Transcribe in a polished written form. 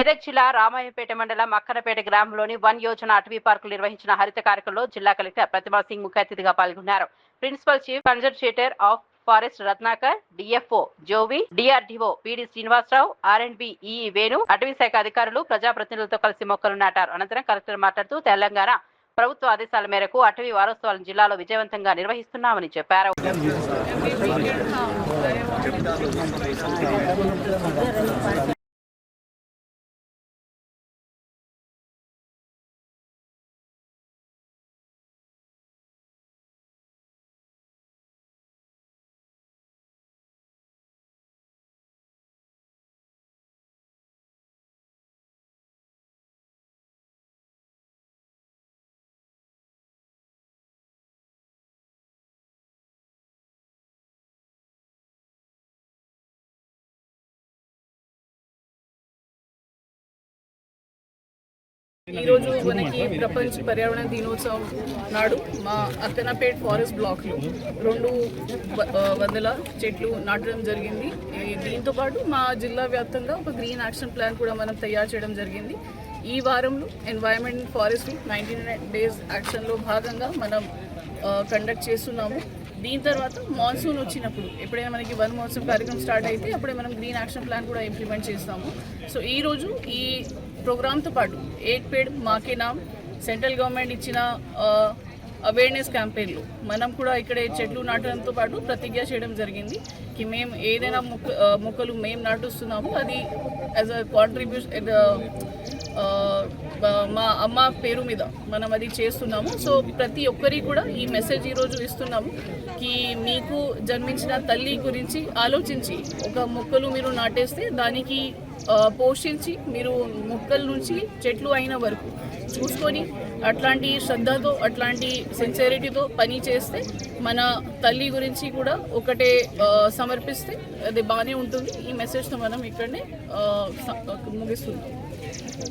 మెదక్ జిల్లా రామాయంపేట మండలం అక్కనపేట గ్రామంలోని వన్ యోజన అటవీ పార్కులు నిర్వహించిన హరిత కార్యక్రమంలో జిల్లా కలెక్టర్ ప్రతిభా సింగ్ ముఖ్య అతిథిగా పాల్గొన్నారు. Principal chief conservator of forest Ratnakar, DFO Jovi, DRDO PD Srinivasarao, R and B EE Venu, అటవీ శాఖ అధికారులు, ప్రజాప్రతినిధులతో కలిసి మొక్కలు నాటారు. అనంతరం కలెక్టర్ మాట్లాడుతూ తెలంగాణ ప్రభుత్వ ఆదేశాల మేరకు అటవీ వారోత్సవాలను జిల్లాలో విజయవంతంగా నిర్వహిస్తున్నామని చెప్పారు. ఈరోజు మనకి ప్రపంచ పర్యావరణ దినోత్సవం నాడు మా అక్కనపేట్ ఫారెస్ట్ బ్లాక్లో 200 చెట్లు నాటడం జరిగింది. దీంతో పాటు మా జిల్లా వ్యాప్తంగా ఒక గ్రీన్ యాక్షన్ ప్లాన్ కూడా మనం తయారు చేయడం జరిగింది. ఈ వారంలో ఎన్వైరన్మెంట్ ఫారెస్ట్ 99 డేస్ యాక్షన్లో భాగంగా మనం కండక్ట్ చేస్తున్నాము. దీని తర్వాత మాన్సూన్ వచ్చినప్పుడు ఎప్పుడైనా మనకి వన్ మహోత్సవం కార్యక్రమం స్టార్ట్ అయితే అప్పుడే మనం గ్రీన్ యాక్షన్ ప్లాన్ కూడా ఇంప్లిమెంట్ చేస్తాము. సో ఈరోజు ఈ ప్రోగ్రామ్తో పాటు ఏక్ పేడ్ మాకే నామ్ సెంట్రల్ గవర్నమెంట్ ఇచ్చిన అవేర్నెస్ క్యాంపెయిన్లో మనం కూడా ఇక్కడ చెట్లు నాటడంతో పాటు ప్రతిజ్ఞ చేయడం జరిగింది కి మేము ఏదైనా మొక్కలు మేము నాటుస్తున్నాము అది యాజ్ అ కాంట్రిబ్యూషన్ మా అమ్మ పేరు మీద మనం అది చేస్తున్నాము. సో ప్రతి ఒక్కరికి కూడా ఈ మెసేజ్ ఈరోజు ఇస్తున్నాము కి మీకు జన్మించిన తల్లి గురించి ఆలోచించి ఒక మొక్కలు మీరు నాటేస్తే దానికి పోషించి మీరు మొక్కల నుంచి చెట్లు అయిన వరకు చూసుకొని అట్లాంటి శ్రద్ధతో అట్లాంటి సిన్సియరిటీతో పని చేస్తే మన తల్లి గురించి కూడా ఒకటే సమర్పిస్తే అది బాగానే ఉంటుంది. ఈ మెసేజ్తో మనం ఇక్కడనే ముగిస్తున్నాం.